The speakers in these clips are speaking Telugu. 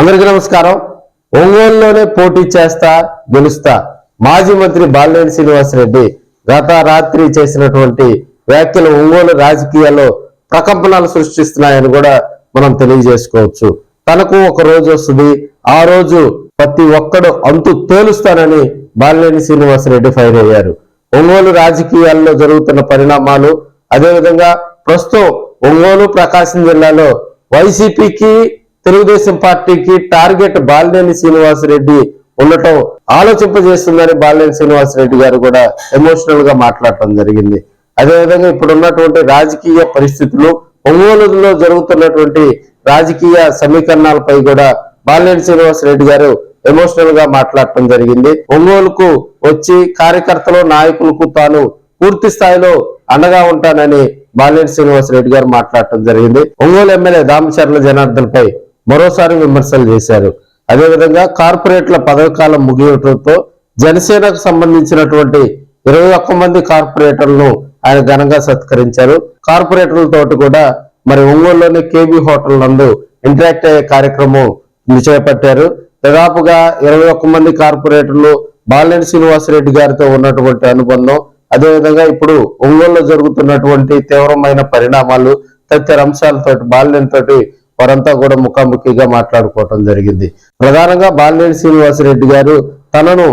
అందరికీ నమస్కారం. ఒంగోలులోనే పోటీ చేస్తా గెలుస్తా మాజీ మంత్రి బాలినేని శ్రీనివాసరెడ్డి గత రాత్రి చేసినటువంటి వ్యాఖ్యలు ఒంగోలు రాజకీయాల్లో ప్రకంపనలు సృష్టిస్తున్నాయని కూడా మనం తెలియజేసుకోవచ్చు. తనకు ఒక రోజు వస్తుంది, ఆ రోజు ప్రతి ఒక్కడు అంతు తేలుస్తానని బాలినేని శ్రీనివాసరెడ్డి ఫైర్ అయ్యారు. ఒంగోలు రాజకీయాల్లో జరుగుతున్న పరిణామాలు, అదేవిధంగా ప్రస్తుతం ఒంగోలు ప్రకాశం జిల్లాలో వైసీపీకి తెలుగుదేశం పార్టీకి టార్గెట్ బాలినేని శ్రీనివాసరెడ్డి ఉండటం ఆలోచింపజేస్తుందని బాలినేని శ్రీనివాసరెడ్డి గారు కూడా ఎమోషనల్ గా మాట్లాడటం జరిగింది. అదేవిధంగా ఇప్పుడున్నటువంటి రాజకీయ పరిస్థితులు, ఒంగోలులో జరుగుతున్నటువంటి రాజకీయ సమీకరణాలపై కూడా బాలినేని శ్రీనివాసరెడ్డి గారు ఎమోషనల్ గా మాట్లాడటం జరిగింది. ఒంగోలుకు వచ్చి కార్యకర్తలు నాయకులకు తాను పూర్తి స్థాయిలో అండగా ఉంటానని బాలినేని శ్రీనివాసరెడ్డి గారు మాట్లాడటం జరిగింది. ఒంగోలు ఎమ్మెల్యే దామచర్ల జనార్దన్ పై మరోసారి విమర్శలు చేశారు. అదేవిధంగా కార్పొరేట్ల పదవి కాలం ముగియటంతో జనసేనకు సంబంధించినటువంటి 21 మంది కార్పొరేటర్లను ఆయన ఘనంగా సత్కరించారు. కార్పొరేటర్లతో కూడా మరి ఒంగోలులోని కేబీ హోటల్ నందు ఇంటరాక్ట్ అయ్యే కార్యక్రమం చేపట్టారు. దాదాపుగా 21 మంది కార్పొరేటర్లు బాలినేని శ్రీనివాసరెడ్డి గారితో ఉన్నటువంటి అనుబంధం, అదేవిధంగా ఇప్పుడు ఒంగోలులో జరుగుతున్నటువంటి తీవ్రమైన పరిణామాలు తదితర అంశాలతో బాలినేని తోటి వారంతా కూడా ముఖాముఖిగా మాట్లాడుకోవటం జరిగింది. ప్రధానంగా బాలినేని శ్రీనివాసరెడ్డి గారు తనను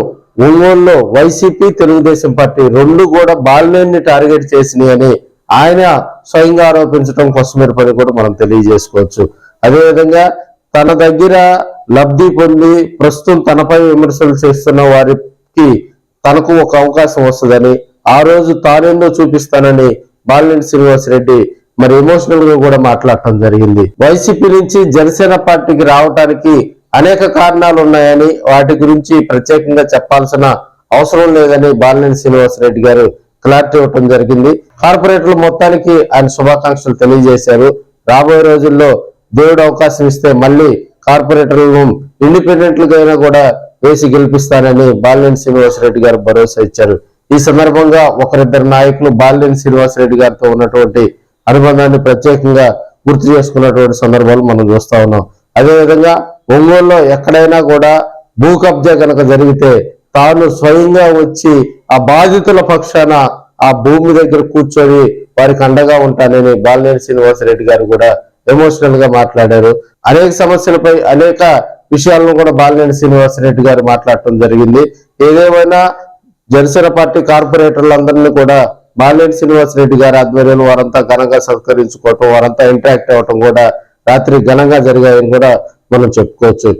ఒంగోలులో వైసీపీ తెలుగుదేశం పార్టీ రెండు కూడా బాలినేని టార్గెట్ చేసినాయని ఆయన స్వయంగా ఆరోపించడం కోసమేర పని కూడా మనం తెలియజేసుకోవచ్చు. అదేవిధంగా తన దగ్గర లబ్ధి పొంది ప్రస్తుతం తనపై విమర్శలు చేస్తున్న వారికి తనకు ఒక అవకాశం వస్తుందని, ఆ రోజు తానేందో చూపిస్తానని బాలినేని శ్రీనివాసరెడ్డి మరి ఎమోషనల్ గా కూడా మాట్లాడటం జరిగింది. వైసీపీ నుంచి జనసేన పార్టీకి రావడానికి అనేక కారణాలు ఉన్నాయని, వాటి గురించి ప్రత్యేకంగా చెప్పాల్సిన అవసరం లేదని బాలినేని శ్రీనివాసరెడ్డి గారు క్లారిటీ ఇవ్వటం జరిగింది. కార్పొరేటర్లు మొత్తానికి ఆయన శుభాకాంక్షలు తెలియజేశారు. రాబోయే రోజుల్లో దేవుడు అవకాశం ఇస్తే మళ్ళీ కార్పొరేటర్లను ఇండిపెండెంట్లుగా కూడా వేసి గెలిపిస్తానని బాలినేని శ్రీనివాసరెడ్డి గారు భరోసా ఇచ్చారు. ఈ సందర్భంగా ఒకరిద్దరు నాయకులు బాలినేని శ్రీనివాసరెడ్డి గారితో ఉన్నటువంటి అనుబంధాన్ని ప్రత్యేకంగా గుర్తు చేసుకున్నటువంటి సందర్భాలు మనం చూస్తా ఉన్నాం. అదేవిధంగా ఒంగోలులో ఎక్కడైనా కూడా భూ కబ్జా కనుక జరిగితే తాను స్వయంగా వచ్చి ఆ బాధితుల పక్షాన ఆ భూమి దగ్గర కూర్చొని వారికి అండగా ఉంటానని బాలినేని శ్రీనివాసరెడ్డి గారు కూడా ఎమోషనల్ గా మాట్లాడారు. అనేక సమస్యలపై అనేక విషయాలను కూడా బాలినేని శ్రీనివాసరెడ్డి గారు మాట్లాడటం జరిగింది. ఏదేమైనా జనసేన పార్టీ కార్పొరేటర్లందరినీ కూడా బాలినేని శ్రీనివాసరెడ్డి గారి ఆధ్వర్యంలో వారంతా ఘనంగా సత్కరించుకోవటం, వారంతా ఇంటరాక్ట్ అవ్వటం కూడా రాత్రి ఘనంగా జరిగాయని కూడా మనం చెప్పుకోవచ్చు.